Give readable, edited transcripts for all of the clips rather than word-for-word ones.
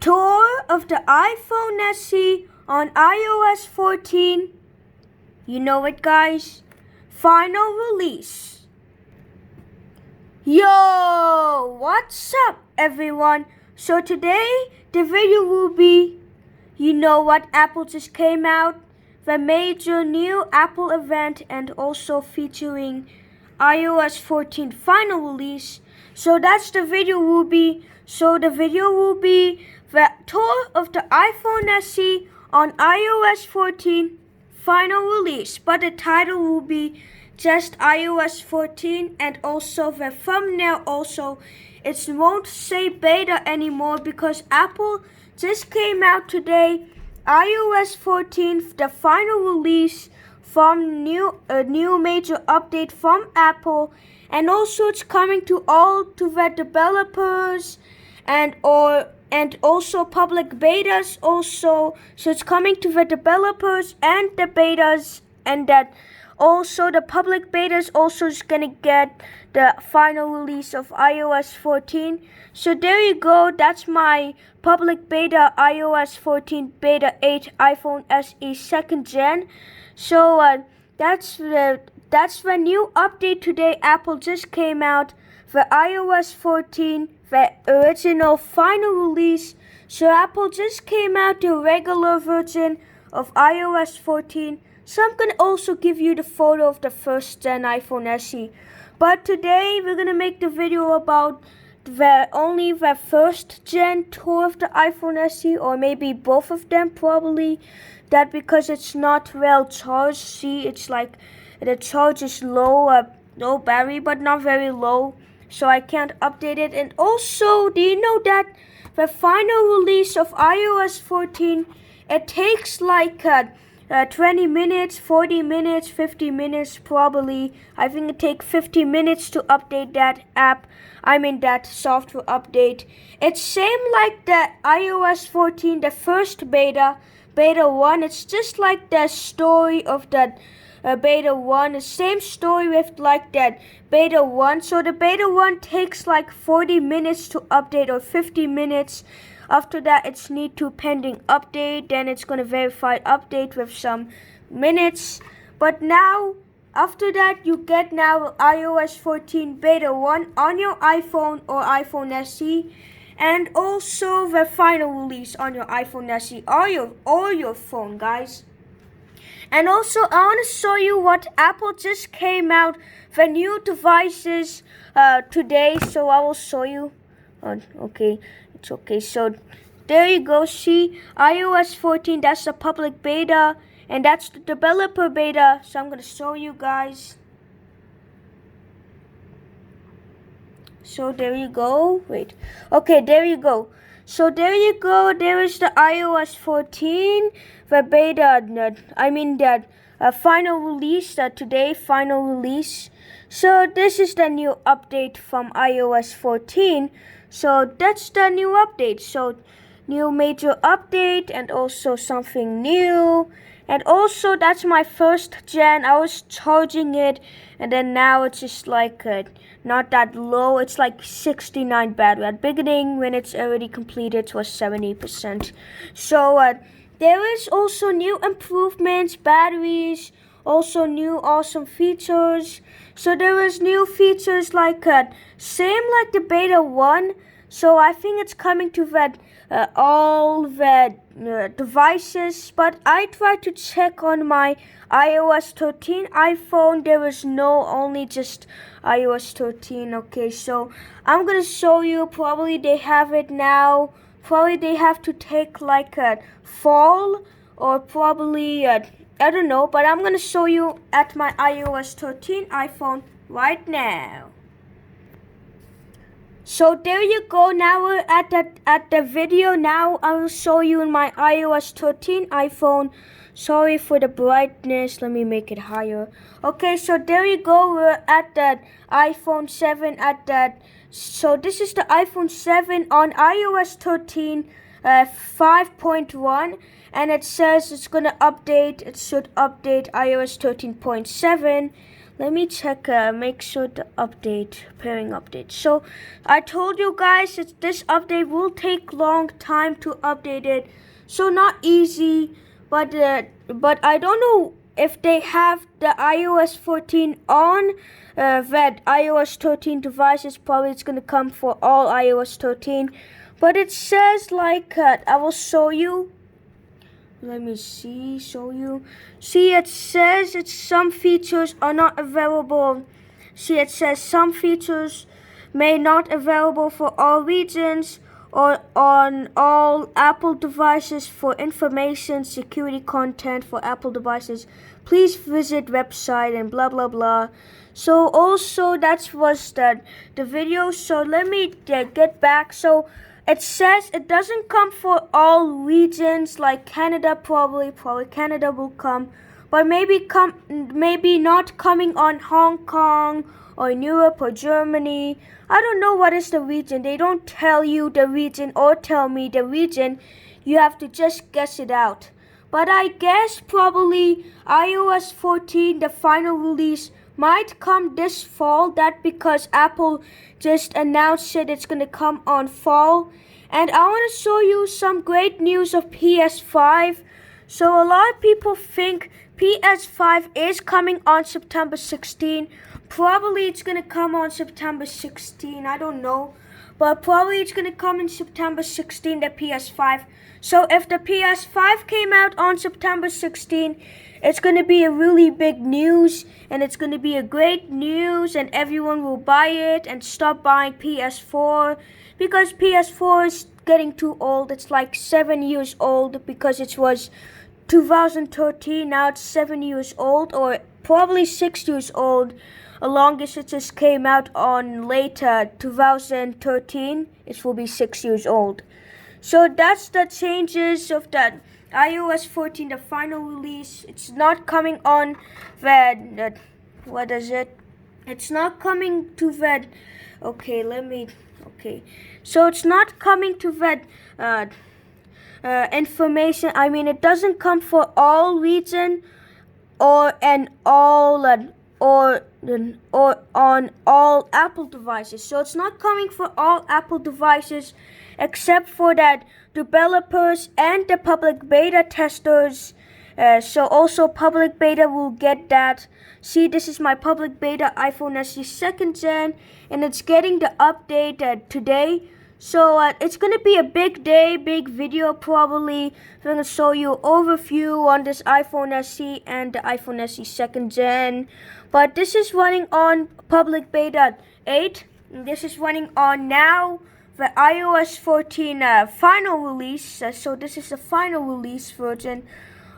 Tour of the iPhone SE on iOS 14. You know it, guys. Final release. Yo, what's up, everyone? So today the video will be, you know what Apple just came out, the major new Apple event, and also featuring iOS 14 final release. So that's the video will be. So the video will be the tour of the iPhone SE on iOS 14 final release, but the title will be just iOS 14, and also the thumbnail also, it won't say beta anymore because Apple just came out today, iOS 14, the final release from a new major update from Apple, and also it's coming to all to the developers and also public betas also. So it's coming to the developers and the betas, and that also the public betas also is gonna get the final release of iOS 14. So there you go, that's my public beta iOS 14 beta 8 iPhone SE 2nd gen. So that's the new update today. Apple just came out the iOS 14, the original final release. So Apple just came out the regular version of iOS 14. So I'm gonna also give you the photo of the first gen iPhone SE. But today we're gonna make the video about only the first gen tour of the iPhone SE, or maybe both of them probably. That because it's not well charged. See, it's like the charge is low battery, but not very low. So I can't update it. And also, do you know that the final release of iOS 14, it takes like 20 minutes, 40 minutes, 50 minutes probably. I think it takes 50 minutes to update that app. That software update. It's same like the iOS 14, the first beta 1. It's just like the story of that beta 1. The same story with like that beta 1. So the beta 1 takes like 40 minutes to update, or 50 minutes. After that, it's need to pending update. Then it's gonna verify update with some minutes. But now, after that, you get now iOS 14 beta 1 on your iPhone or iPhone SE, and also the final release on your iPhone SE or your phone, guys. And also, I want to show you what Apple just came out, the new devices today. So I will show you. Okay, it's okay. So there you go. See, iOS 14, that's the public beta, and that's the developer beta. So I'm going to show you guys. So there you go. Wait. Okay, there you go. So there you go. There is the iOS 14, the beta. That final release. Today final release. So this is the new update from iOS 14. So that's the new update. So new major update, and also something new. And also, that's my first gen. I was charging it, and then now it's just like not that low. It's like 69 battery. At beginning, when it's already completed, it was 70%. So there is also new improvements, batteries, also new awesome features. So there is new features like same like the beta 1. So I think it's coming to that all the devices, but I tried to check on my iOS 13 iPhone. There is only just iOS 13. Okay, so I'm gonna show you. Probably they have it now. Probably they have to take like a fall, or probably I don't know. But I'm gonna show you at my iOS 13 iPhone right now. So there you go. Now we're at the video. Now I will show you in my iOS 13 iPhone. Sorry for the brightness. Let me make it higher. Okay, so there you go. We're at the iPhone 7 So this is the iPhone 7 on iOS 13 5.1, and it says it's gonna update. It should update iOS 13.7. let me check, make sure the pairing update. So I told you guys that this update will take long time to update it. So not easy, but I don't know if they have the iOS 14 on that iOS 13 devices. Probably it's gonna come for all iOS 13. But it says like, I will show you. Let me show you. See, it says some features are not available. See, it says some features may not available for all regions or on all Apple devices. For information, security content for Apple devices, please visit website and blah blah blah. So also that was the video. So let me get back. So it says it doesn't come for all regions, like Canada. Probably Canada will come, but maybe not coming on Hong Kong or in Europe or Germany. I don't know what is the region. They don't tell you the region or tell me the region. You have to just guess it out. But I guess probably iOS 14, the final release, might come this fall. That because Apple just announced it's gonna come on fall. And I want to show you some great news of PS5. So a lot of people think PS5 is coming on September 16. Probably it's gonna come on September 16. I don't know, but probably it's gonna come in September 16, the PS5. So if the PS5 came out on September 16, it's going to be a really big news, and it's going to be a great news, and everyone will buy it and stop buying PS4 because PS4 is getting too old. It's like 7 years old because it was 2013. Now it's 7 years old, or probably 6 years old. The longest it just came out on later 2013. It will be 6 years old. So that's the changes of that iOS 14, the final release. It's not coming on that, what is it? It's not coming to that, so it's not coming to that information. I mean, it doesn't come for all region or on all Apple devices. So it's not coming for all Apple devices except for that developers and the public beta testers. So also public beta will get that. See, this is my public beta iPhone SE 2nd gen, and it's getting the update today. So it's gonna be a big day, big video probably. I'm gonna show you an overview on this iPhone SE and the iPhone SE 2nd gen. But this is running on public beta 8. And this is running on now the iOS 14 final release. So this is the final release version.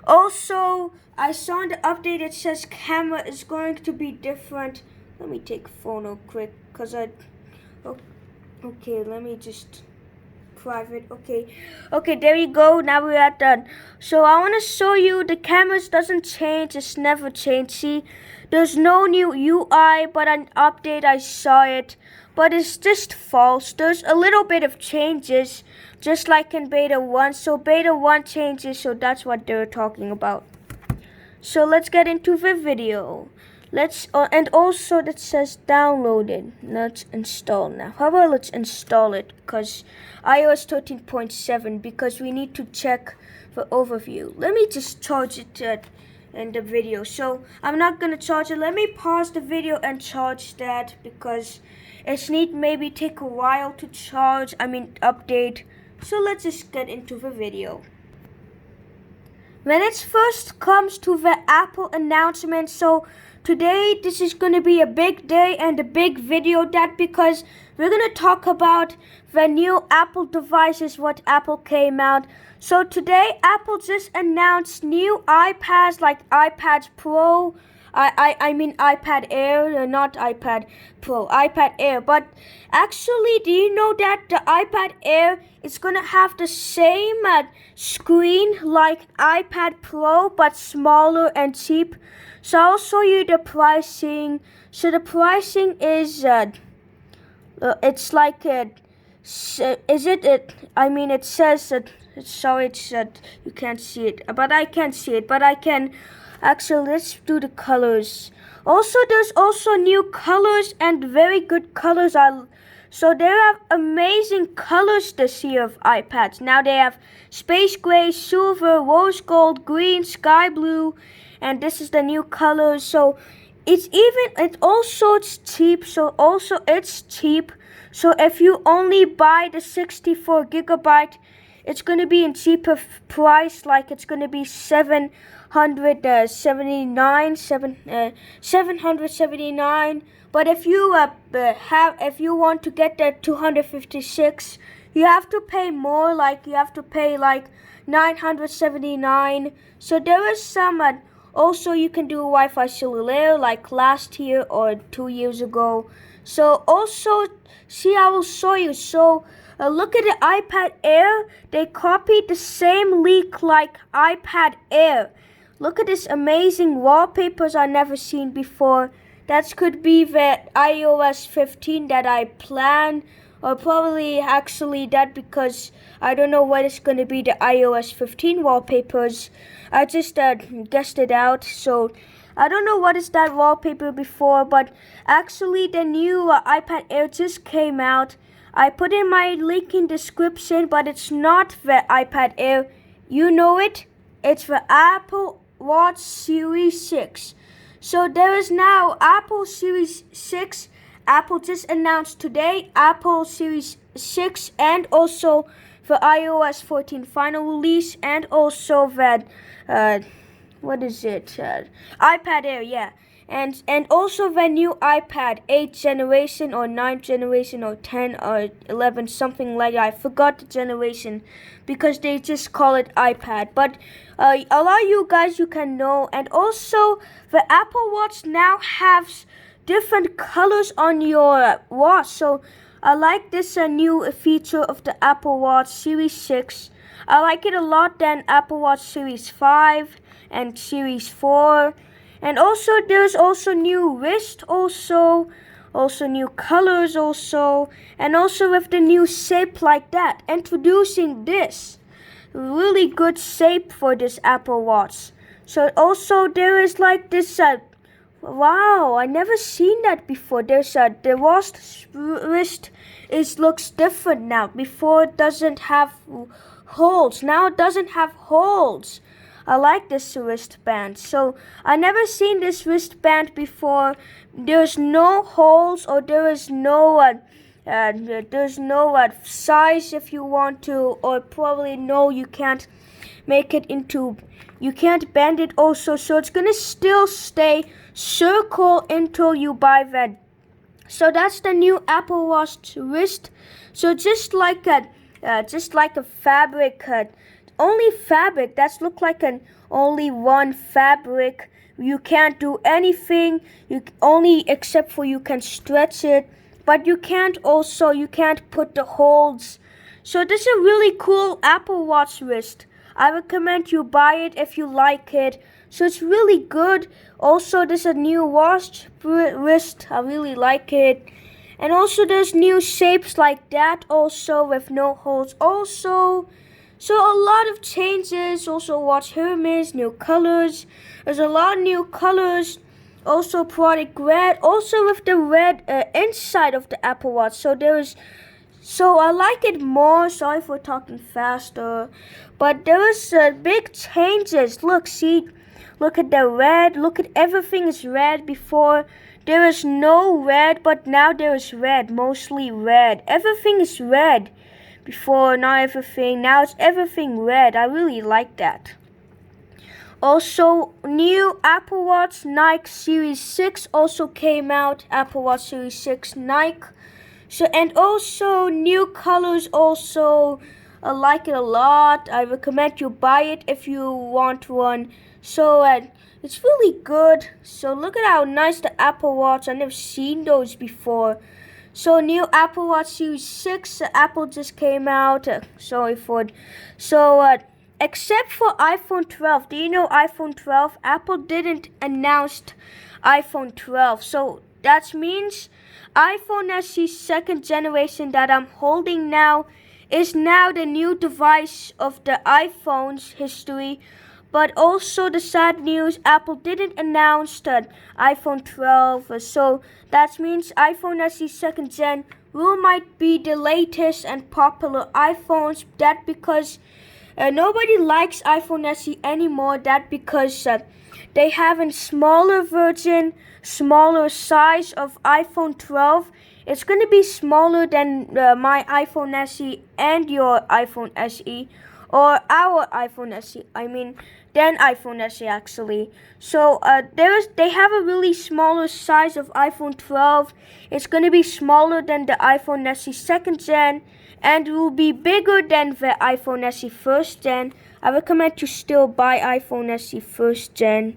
Also, I saw in the update it says camera is going to be different. Let me take a photo quick, cause okay, let me just private. Okay, there you go. Now we're at done. So I want to show you the cameras doesn't change. It's never changed. See, there's no new UI, but an update I saw it. But it's just false. There's a little bit of changes, just like in beta 1. So beta 1 changes, so that's what they're talking about. So let's get into the video. And also that says downloaded. Let's install now. How about let's install it, because iOS 13.7, because we need to check the overview. Let me just charge it in the video. So I'm not gonna charge it. Let me pause the video and charge that, because it's maybe take a while to charge. Update. So let's just get into the video. When it first comes to the Apple announcement, so today this is going to be a big day and a big video, that because we're going to talk about the new Apple devices, what Apple came out. So today Apple just announced new iPads, like iPad Pro, iPad Air, not iPad Pro, iPad Air. But actually, do you know that the iPad Air is gonna have the same screen like iPad Pro, but smaller and cheap? So I'll show you the pricing. So the pricing is it's like it says that. Sorry, you can't see it, but I can see it. But I can. Actually, let's do the colors. Also, there's also new colors and very good colors. So they have amazing colors this year of iPads. Now they have space gray, silver, rose gold, green, sky blue, and this is the new colors. So it's cheap. It's cheap. So if you only buy the 64 gigabyte, it's gonna be in cheaper price. Like it's gonna be 779. But if you want to get the 256, you have to pay more. Like you have to pay like 979. So there is some. Also, you can do Wi-Fi cellular like last year or 2 years ago. So also, see, I will show you. So look at the iPad Air. They copied the same leak like iPad Air. Look at this amazing wallpapers I've never seen before. That could be the iOS 15 that I plan, or probably actually that, because I don't know what is going to be the iOS 15 wallpapers. I just guessed it out, so I don't know what is that wallpaper before, but actually the new iPad Air just came out. I put in my link in description, but it's not the iPad Air. You know it. It's the Apple Watch Series 6. So there is now Apple Series 6. Apple just announced today Apple Series 6, and also the iOS 14 final release, and also that iPad Air, yeah. And also the new iPad 8th generation or 9th generation or 10 or 11, something like that. I forgot the generation because they just call it iPad. But a lot of you guys, you can know. And also the Apple Watch now has different colors on your watch. So I like this new feature of the Apple Watch Series 6. I like it a lot than Apple Watch Series 5 and Series 4. And also there's also new wrist, also new colors also, and also with the new shape like that. Introducing this really good shape for this Apple Watch. So also there is like this wow, I never seen that before. There's the wrist looks different now. Before it doesn't have holes. Now it doesn't have holes. I like this wristband. So I never seen this wristband before. There's no holes, or there's no size if you want to, or probably no, you can't make it into, you can't bend it also. So it's gonna still stay circle until you buy that. So that's the new Apple Watch wrist. So just like a fabric. Only fabric. That's look like only one fabric. You can't do anything. You only except for you can stretch it, but you can't put the holes. So this is a really cool Apple Watch wrist. I recommend you buy it if you like it. So it's really good. Also, there's a new watch wrist. I really like it. And also there's new shapes like that also with no holes also. So a lot of changes. Also watch Hermes, new colors. There's a lot of new colors. Also product red. Also with the red inside of the Apple Watch. So I like it more. Sorry for talking faster. But there is big changes. Look, see. Look at the red. Look at everything is red. Before there is no red, but now there is red. Mostly red. Everything is red. Before, not everything. Now it's everything red. I really like that. Also, new Apple Watch Nike Series 6 also came out. Apple Watch Series 6 Nike. So, and also new colors also. I like it a lot. I recommend you buy it if you want one. So it's really good. So look at how nice the Apple Watch. I've never seen those before. So new Apple Watch Series 6, Apple just came out. Except for iPhone 12. Do you know iPhone 12? Apple didn't announce iPhone 12. So that means iPhone SE second generation that I'm holding now is now the new device of the iPhone's history. But also the sad news, Apple didn't announce the iPhone 12, so that means iPhone SE second gen will might be the latest and popular iPhones. That because nobody likes iPhone SE anymore. That because they have a smaller version, smaller size of iPhone 12. It's going to be smaller than my iPhone SE and your iPhone SE, or our iPhone SE. I mean, than iPhone SE actually. So they have a really smaller size of iPhone 12. It's going to be smaller than the iPhone SE second gen, and will be bigger than the iPhone SE first gen. I recommend you still buy iPhone SE first gen.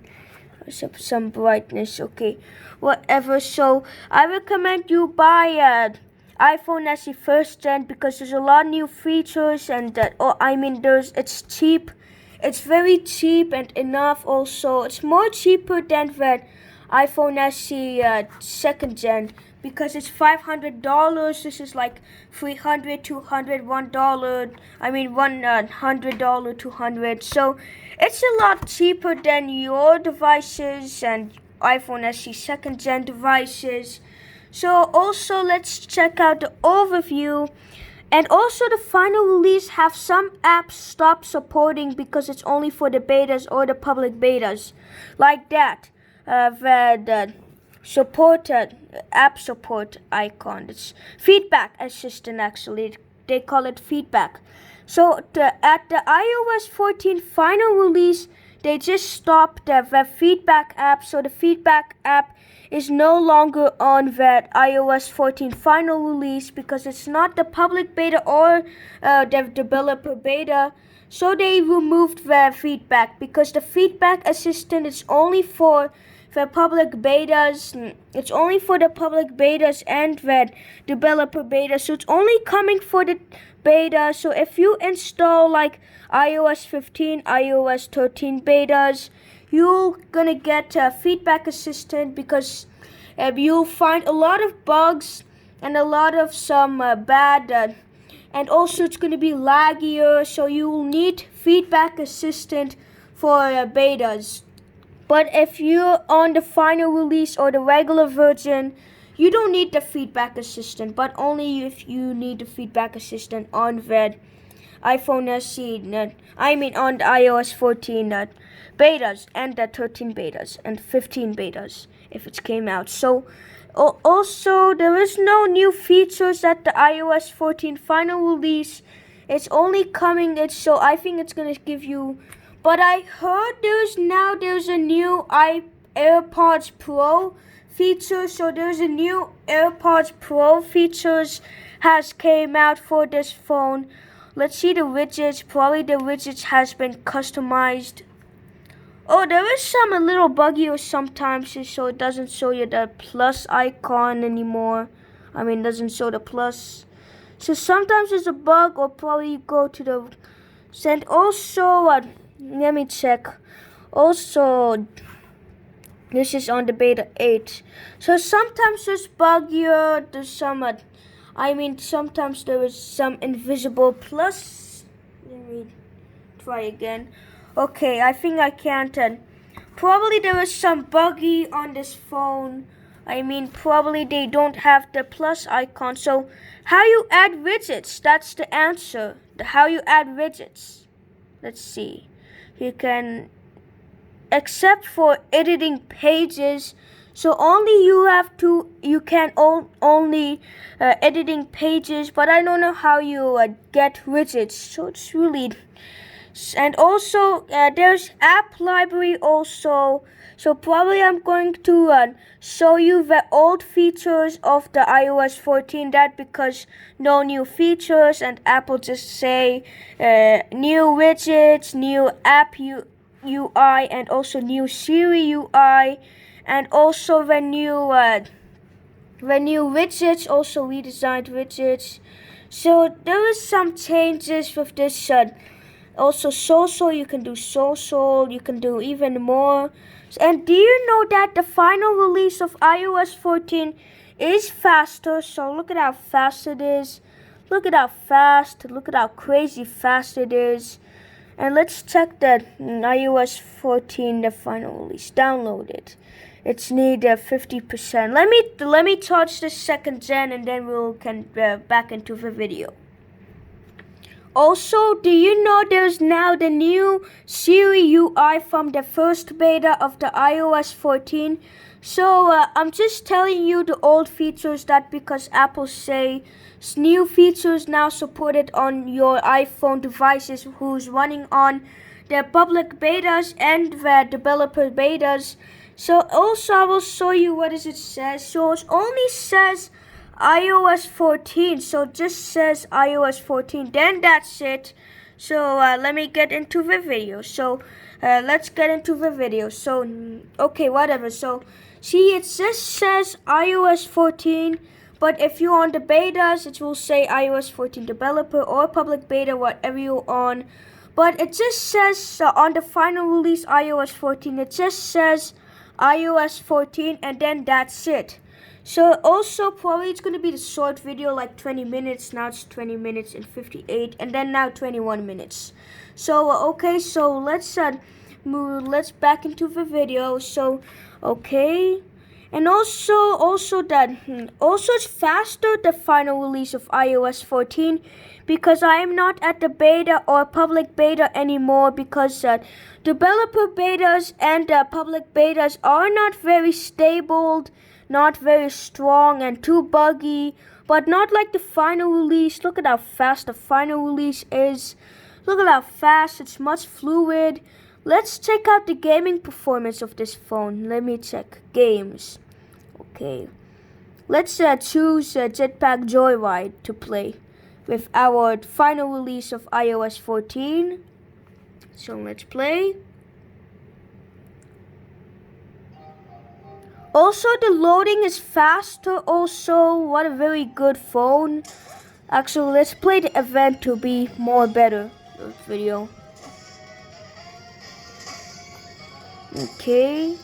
Some brightness, okay, whatever. So I recommend you buy iPhone SE first gen because there's a lot of new features, and it's cheap. It's very cheap and enough. Also, it's more cheaper than the iPhone SE second gen because it's $500. This is like $300, $200, $1. $100, $200. So it's a lot cheaper than your devices and iPhone SE second gen devices. So also let's check out the overview. And also the final release have some apps stop supporting because it's only for the betas or the public betas. Like that. The supported app support icon. It's feedback assistant actually. They call it feedback. So at the iOS 14 final release, they just stopped the feedback app. So the feedback app is no longer on that iOS 14 final release because it's not the public beta or the developer beta. So they removed the feedback because the feedback assistant is only for the public betas. It's only for the public betas and the developer beta. So it's only coming for the beta. So if you install like iOS 15, iOS 13 betas, you're gonna get a feedback assistant because you'll find a lot of bugs and a lot of some bad and also it's gonna be laggier, so you'll need feedback assistant for betas. But if you're on the final release or the regular version, you don't need the feedback assistant, but only if you need the feedback assistant on the iPhone SE, on the iOS 14 betas and the 13 betas and 15 betas if it came out. So also there is no new features at the iOS 14 final release. It's only coming, so I think it's gonna give you, but I heard there's a new AirPods Pro feature. So there's a new AirPods Pro features has came out for this phone. Let's see the widgets. Probably the widgets has been customized. Oh, there is some a little buggy or sometimes, so it doesn't show you the plus icon anymore. Doesn't show the plus. So sometimes there's a bug, or probably you go to the send. Also, let me check. Also, this is on the beta 8. So sometimes there's buggier. There's some. Sometimes there is some invisible plus. Let me try again. Okay, I think I can't. Probably there is some buggy on this phone. Probably they don't have the plus icon. So, how you add widgets? That's the answer. How you add widgets. Let's see. You can, except for editing pages. So only you can only editing pages, but I don't know how you get widgets. So it's really, and also there's app library also. So probably I'm going to show you the old features of the iOS 14. That because no new features, and Apple just say new widgets, new app UI, and also new Siri UI. And also the new widgets, also redesigned widgets. So there is some changes with this. Also social, you can do social, you can do even more. And do you know that the final release of iOS 14 is faster? So look at how fast it is. Look at how fast, look at how crazy fast it is. And let's check that iOS 14, the final release. Download it. It's need 50%. Let me charge the second gen, and then we'll back into the video. Also, do you know there's now the new Siri UI from the first beta of the iOS 14? So I'm just telling you the old features that because Apple say new features now supported on your iPhone devices who's running on the public betas and the developer betas. So also I will show you what does it says. So it only says iOS 14, so it just says iOS 14, then that's it. So let me get into the video. So let's get into the video. So okay, whatever. So see, it just says iOS 14, but if you're on the betas, it will say iOS 14 developer or public beta, whatever you're on. But it just says on the final release iOS 14, it just says iOS 14, and then that's it. So also probably it's going to be the short video, like 20 minutes. Now it's 20 minutes and 58, and then now 21 minutes. So okay, so let's back into the video. So okay, and also it's faster, the final release of iOS 14, because I am not at the beta or public beta anymore, because developer betas and public betas are not very stable, not very strong, and too buggy, but not like the final release. Look at how fast the final release is. Look at how fast, it's much fluid. Let's check out the gaming performance of this phone. Let me check games. Okay, let's choose Jetpack Joyride to play with our final release of iOS 14. So let's play. Also, the loading is faster. Also, what a very good phone. Actually, let's play the event to be more better video. Okay.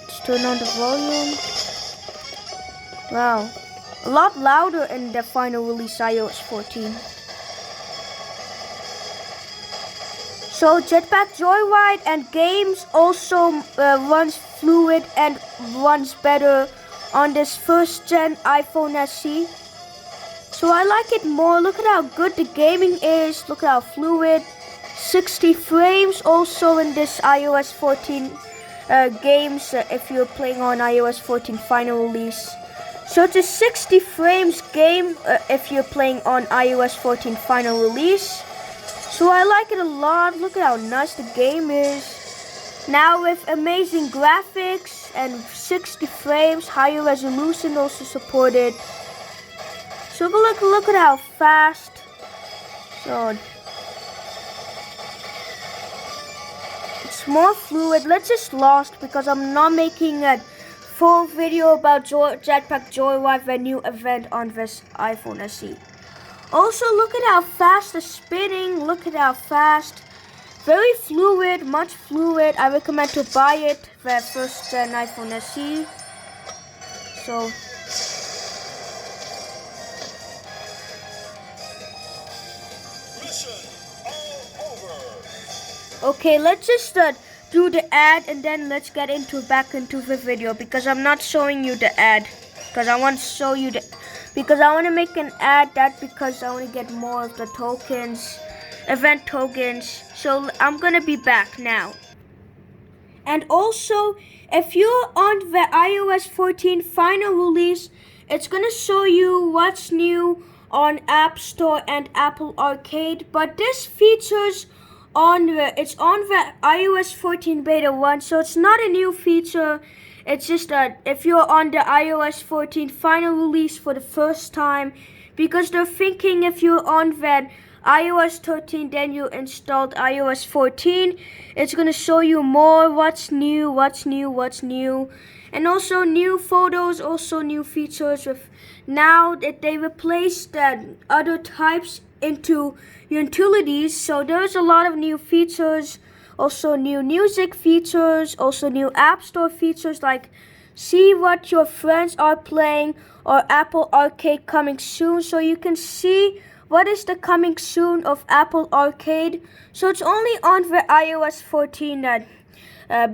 Let's turn on the volume. Wow, a lot louder in the final release iOS 14. So Jetpack Joyride and games also runs fluid and runs better on this first gen iPhone SE. So I like it more. Look at how good the gaming is. Look at how fluid. 60 frames also in this iOS 14 games if you're playing on iOS 14 final release. So it's a 60 frames game if you're playing on iOS 14 final release. So I like it a lot. Look at how nice the game is. Now with amazing graphics and 60 frames, higher resolution also supported. So look at how fast. So it's more fluid. Let's just lost because I'm not making a full video about Jetpack Joyride, the new event on this iPhone SE. Also, look at how fast the spinning. Look at how fast. Very fluid, much fluid. I recommend to buy it, the first gen iPhone SE. So okay, let's just do the ad, and then let's get back into the video, because I'm not showing you the ad, because I want to show you because I want to make an ad because I want to get more of the tokens, event tokens. So I'm gonna be back now. And also, if you're on the iOS 14 final release, it's gonna show you what's new on App Store and Apple Arcade. But this features it's on the iOS 14 beta 1, so it's not a new feature. It's just that if you're on the iOS 14 final release for the first time, because they're thinking if you're on that iOS 13, then you installed iOS 14, it's gonna show you more what's new, and also new photos, also new features. With now that they replaced other types into utilities, so there's a lot of new features. Also new music features, also new App Store features like see what your friends are playing, or Apple Arcade coming soon, so you can see what is the coming soon of Apple Arcade. So it's only on the iOS 14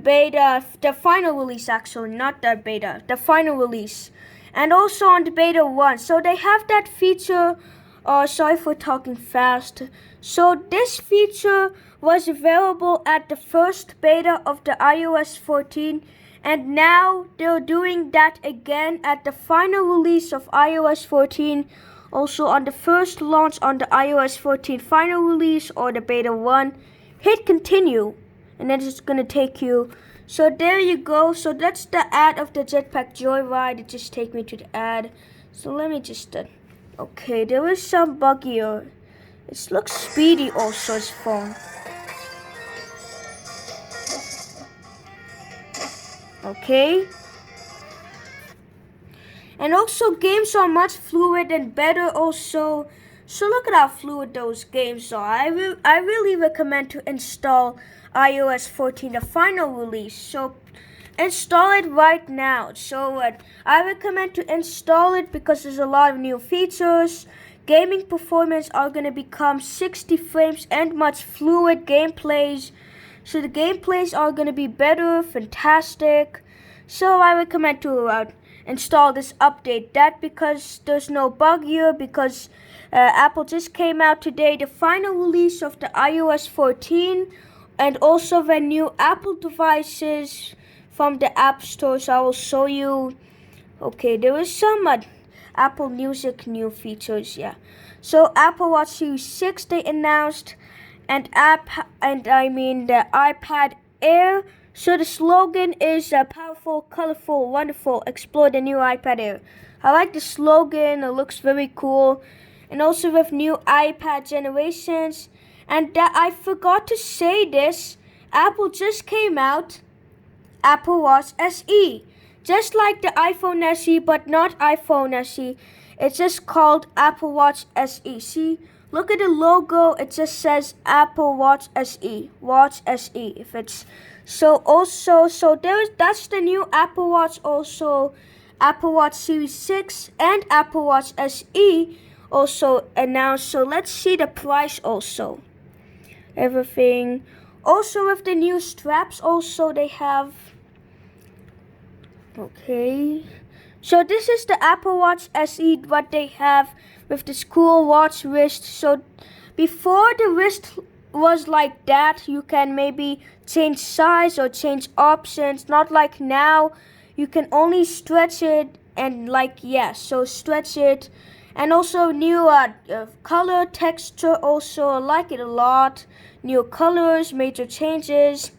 beta, the final release actually, not the beta, the final release. And also on the beta 1. So they have that feature, sorry for talking fast. So this feature was available at the first beta of the iOS 14. And now they're doing that again at the final release of iOS 14. Also on the first launch on the iOS 14 final release or the beta 1. Hit continue and then it's gonna take you. So there you go. So that's the ad of the Jetpack Joyride. It just take me to the ad. So let me just okay, there is some bug here. It looks speedy also, his phone. Okay. And also games are much fluid and better also. So look at how fluid those games are. I really recommend to install iOS 14, the final release. So install it right now. So I recommend to install it because there's a lot of new features. Gaming performance are going to become 60 frames and much fluid gameplays. So the gameplays are going to be better, fantastic. So I recommend to install this update. That because there's no bug here, because Apple just came out today, the final release of the iOS 14 and also the new Apple devices from the App Store. So I will show you. Okay, there is some Apple Music new features, yeah. So Apple Watch Series 6 they announced, and the iPad Air. So the slogan is powerful, colorful, wonderful, explore the new iPad Air. I like the slogan, it looks very cool. And also with new iPad generations. And that I forgot to say this, Apple just came out Apple Watch SE. Just like the iPhone SE, but not iPhone SE. It's just called Apple Watch SE. See, look at the logo. It just says Apple Watch SE. Watch SE. If it's that's the new Apple Watch. Also, Apple Watch Series 6 and Apple Watch SE also announced. So let's see the price also. Everything. Also with the new straps. Also they have. Okay, so this is the Apple Watch SE, what they have with this cool watch wrist. So before the wrist was like that, you can maybe change size or change options. Not like now, you can only stretch it and so stretch it. And also new color texture also, I like it a lot. New colors, major changes.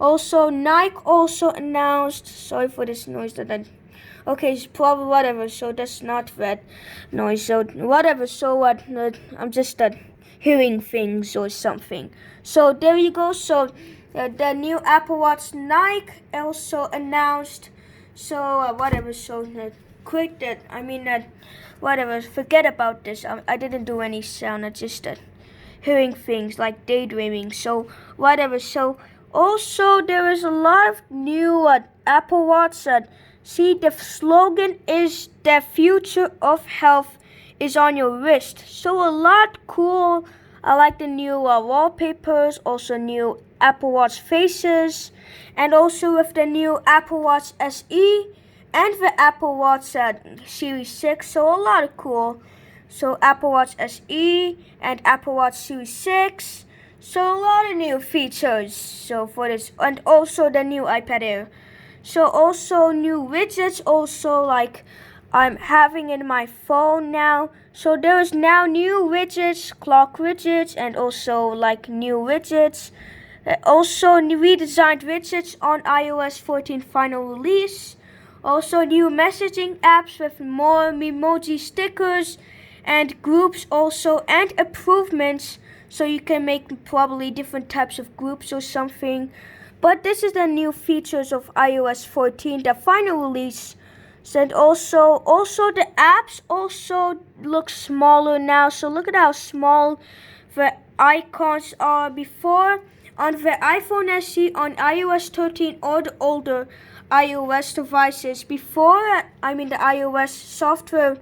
Also, Nike also announced, sorry for this noise okay, it's probably whatever, so that's not that noise, so whatever, so I'm just hearing things or something. So there you go, so the new Apple Watch Nike also announced, so whatever, so quick whatever, forget about this, I didn't do any sound, I just hearing things like daydreaming, so whatever, so also, there is a lot of new Apple Watch. See, the slogan is the future of health is on your wrist. So a lot cool. I like the new wallpapers. Also new Apple Watch faces. And also with the new Apple Watch SE and the Apple Watch Series 6. So a lot of cool. So Apple Watch SE and Apple Watch Series 6. So a lot of new features for this, and also the new iPad Air. So also new widgets also like I'm having in my phone now. So there's now new widgets, clock widgets, and also like new widgets. Also new redesigned widgets on iOS 14 final release. Also new messaging apps with more Memoji stickers and groups also, and improvements. So you can make probably different types of groups or something. But this is the new features of iOS 14, the final release. And also the apps also look smaller now. So look at how small the icons are before on the iPhone SE, on iOS 13 or the older iOS devices. Before, the iOS software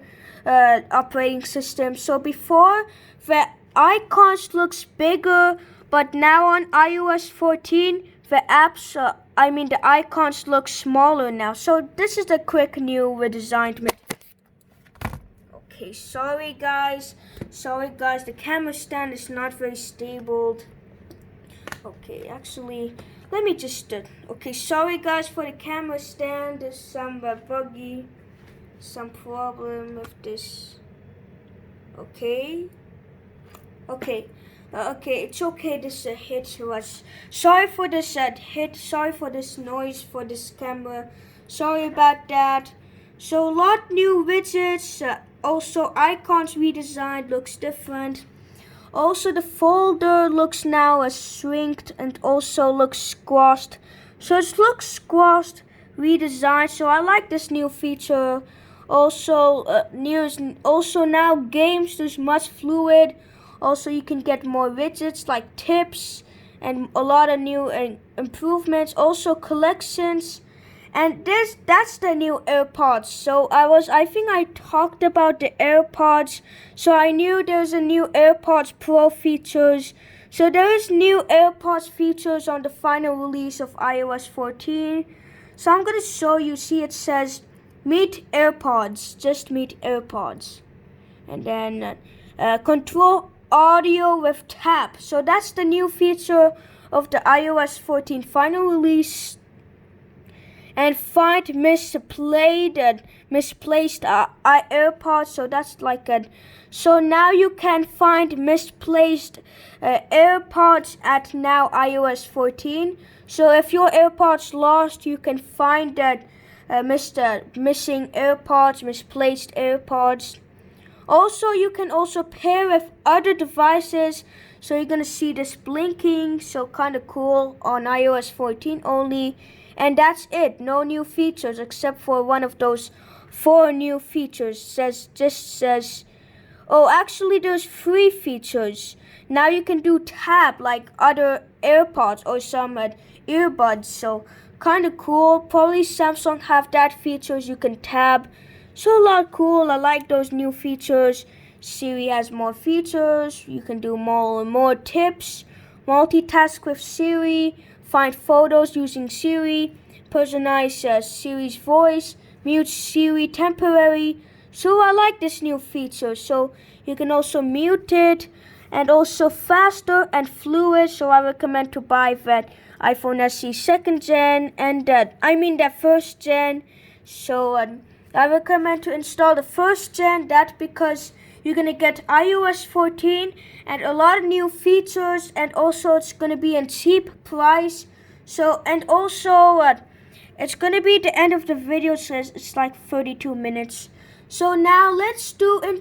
operating system. So before, the icons looks bigger, but now on iOS 14 the apps the icons look smaller now. So this is a quick new redesigned. Okay, sorry guys, the camera stand is not very stable. Okay, actually, let me just okay, sorry guys for the camera stand. There's some buggy, some problem with this. Okay, it's okay. This hit was. Sorry for this hit. Sorry for this noise for this camera. Sorry about that. So a lot new widgets. Also icons redesigned, looks different. Also the folder looks now shrinked and also looks squashed. So it looks squashed, redesigned. So I like this new feature. Also now games is much fluid. Also you can get more widgets like tips and a lot of new improvements. Also collections. And that's the new AirPods. So I think I talked about the AirPods. So I knew there's a new AirPods Pro features. So there is new AirPods features on the final release of iOS 14. So I'm gonna show you. See, it says Meet AirPods. Just Meet AirPods. And then control audio with tap. So that's the new feature of the iOS 14 final release. And find misplaced AirPods. So that's like a. So now you can find misplaced AirPods at now iOS 14. So if your AirPods lost, you can find that missing AirPods, misplaced AirPods. Also, you can also pair with other devices. So you're gonna see this blinking. So kind of cool on iOS 14 only. And that's it. No new features except for one of those 4 new features. Says, oh, actually there's 3 features. Now you can do tap like other AirPods or some earbuds. So kind of cool. Probably Samsung have that features. You can tab. So a lot cool. I like those new features. Siri has more features. You can do more tips. Multitask with Siri. Find photos using Siri, personalize Siri's voice, mute Siri temporary. So I like this new feature. So you can also mute it, and also faster and fluid. So I recommend to buy that iPhone SE 2nd gen and that first gen. So I recommend to install the first gen. That because you're gonna get iOS 14 and a lot of new features, and also it's gonna be a cheap price. So and also it's gonna be the end of the video. So it's like 32 minutes. So now let's do the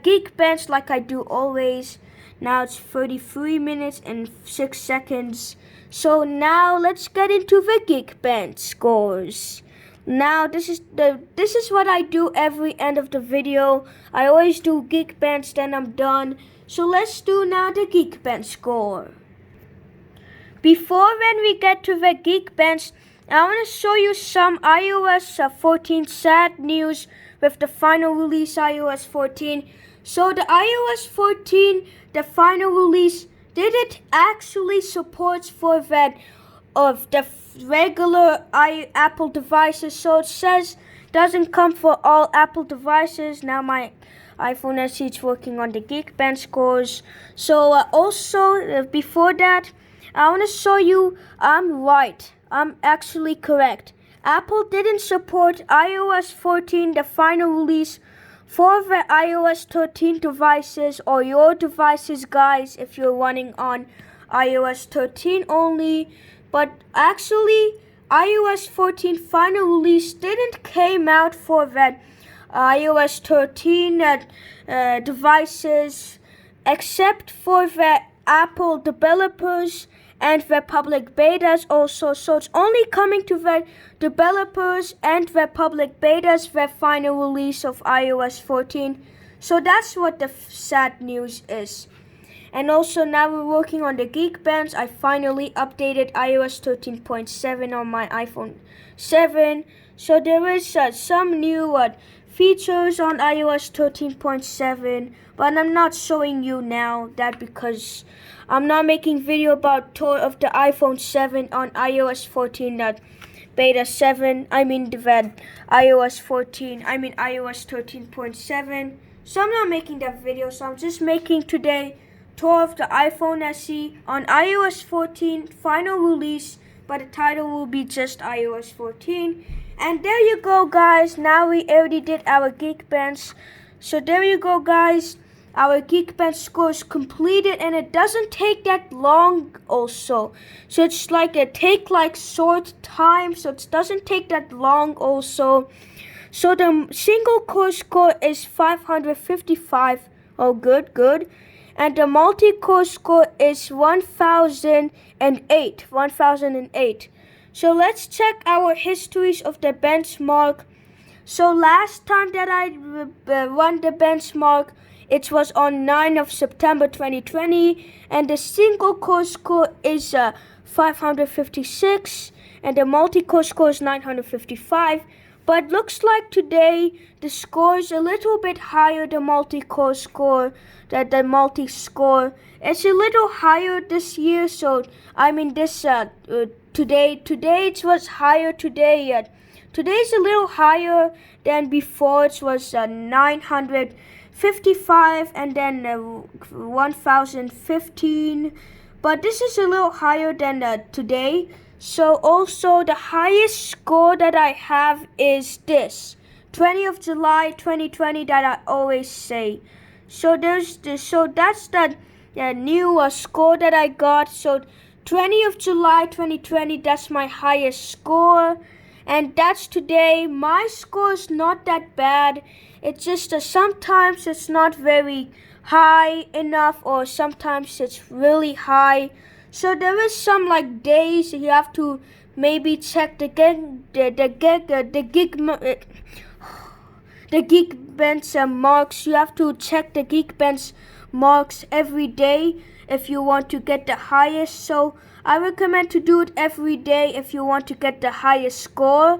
Geekbench like I do always. Now it's 33 minutes and 6 seconds. So now let's get into the Geekbench scores. Now this is what I do every end of the video. I always do Geekbench, then I'm done. So let's do now the Geekbench score. Before when we get to the Geekbench, I want to show you some iOS 14 sad news with the final release iOS 14. So the iOS 14, the final release, did it actually support for that of the regular Apple devices? So it says doesn't come for all Apple devices. Now my iPhone SE is working on the Geekbench scores. So before that, I want to show you I'm right. I'm actually correct. Apple didn't support iOS 14, the final release, for the iOS 13 devices or your devices, guys, if you're running on iOS 13 only. But actually, iOS 14 final release didn't came out for that iOS 13 devices, except for the Apple developers and the public betas also. So it's only coming to the developers and the public betas, the final release of iOS 14. So that's what the sad news is. And also now we're working on the Geekbench. I finally updated iOS 13.7 on my iPhone 7. So there is some new features on iOS 13.7, but I'm not showing you now that because I'm not making video about tour of the iPhone 7 on iOS 14 beta 7. iOS 14. iOS 13.7. So I'm not making that video. So I'm just making today tour of the iPhone SE on iOS 14 final release. But the title will be just iOS 14. And there you go, guys. Now we already did our Geekbench. So there you go, guys. Our Geekbench score is completed, and it doesn't take that long also. So it's like it take like short time, so it doesn't take that long also. So the single core score is 555. Oh, good. And the multi-core score is 1008. So let's check our histories of the benchmark. So last time that I run the benchmark, it was on 9th of September 2020, and the single core score is 556, and the multi-core score is 955. But looks like today the score is a little bit higher. The multi-core score, the multi-score, it's a little higher this year. So today it was higher today. Today's a little higher than before. It was 955 and then 1015. But this is a little higher than today. So also the highest score that I have is this 20th of July 2020 that I always say. So that's the new score that I got. So 20th of July 2020, that's my highest score. And that's today. My score is not that bad. It's just sometimes it's not very high enough, or sometimes it's really high. So there is some like days you have to maybe check the Geekbench marks. You have to check the Geekbench marks every day if you want to get the highest. So I recommend to do it every day if you want to get the highest score.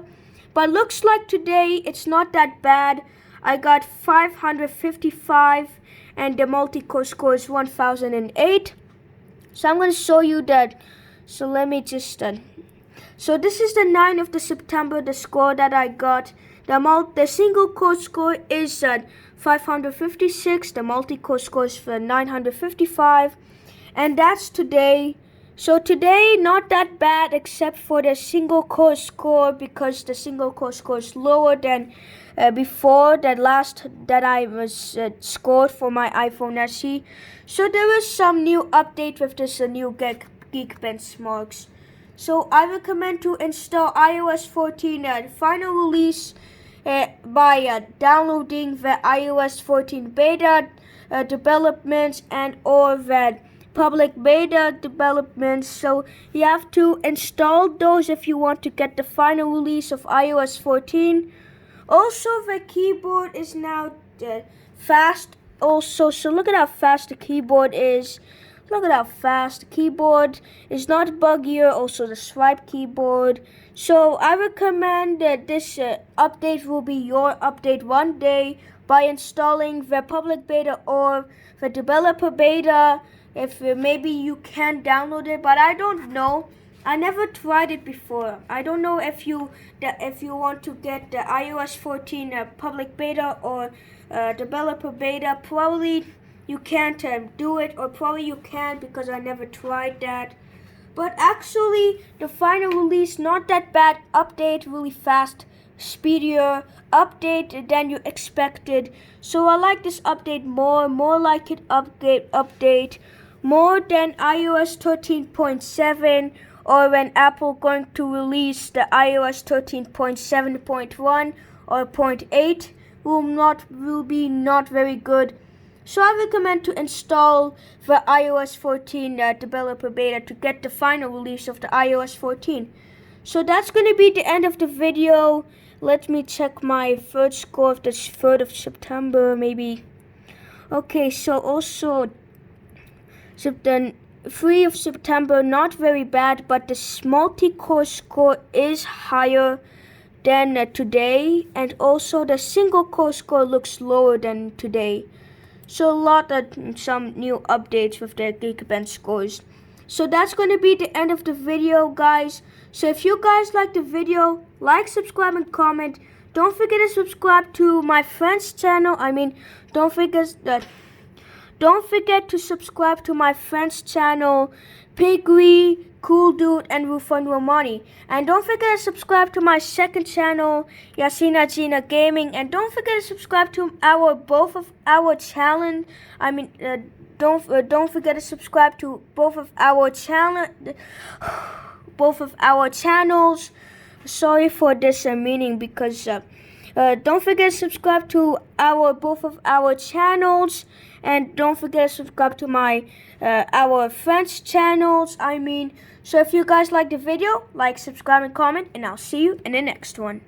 But looks like today it's not that bad. I got 555 and the multi-core score is 1008. So I'm going to show you that. So let me just so this is the 9th of September, the score that I got. The single core score is 556. The multi-core score is 955. And that's today. So today not that bad except for the single core score, because the single core score is lower than before that last that I was scored for my iPhone SE. So there is some new update with this new Geek benchmarks. So I recommend to install iOS 14 final release by downloading the iOS 14 beta developments and or the public beta developments. So you have to install those if you want to get the final release of iOS 14. Also, the keyboard is now fast also. So look at how fast the keyboard is. Look at how fast the keyboard is, not buggier. Also the swipe keyboard. So I recommend that this update will be your update one day by installing the public beta or the developer beta. If maybe you can download it, but I don't know. I never tried it before. I don't know if you want to get the iOS 14 public beta or developer beta. Probably you can't do it, or probably you can, because I never tried that. But actually, the final release, not that bad. Update really fast, speedier update than you expected. So I like this update more like it update more than iOS 13.7, or when Apple going to release the iOS 13.7.1 or 0.8 will be not very good. So I recommend to install the iOS 14 developer beta to get the final release of the iOS 14. So that's going to be the end of the video. Let me check my third score of the 3rd of September, maybe. Okay, so also the 3rd of September, not very bad, but the multi-core score is higher than today, and also the single core score looks lower than today. So a lot of some new updates with the Geekbench scores. So that's going to be the end of the video, guys. So if you guys like the video, like, subscribe, and comment. Don't forget to subscribe to my friend's channel. Don't forget to subscribe to my friend's channel, Piggy, Cool Dude, and Rufun Romani. And don't forget to subscribe to my second channel, Yasina Gina Gaming. And don't forget to subscribe to both of our channel. Don't forget to subscribe to both of our channels. Sorry for this meaning, because don't forget to subscribe to both of our channels, and don't forget to subscribe to our friends' channels. So if you guys like the video, like, subscribe, and comment, and I'll see you in the next one.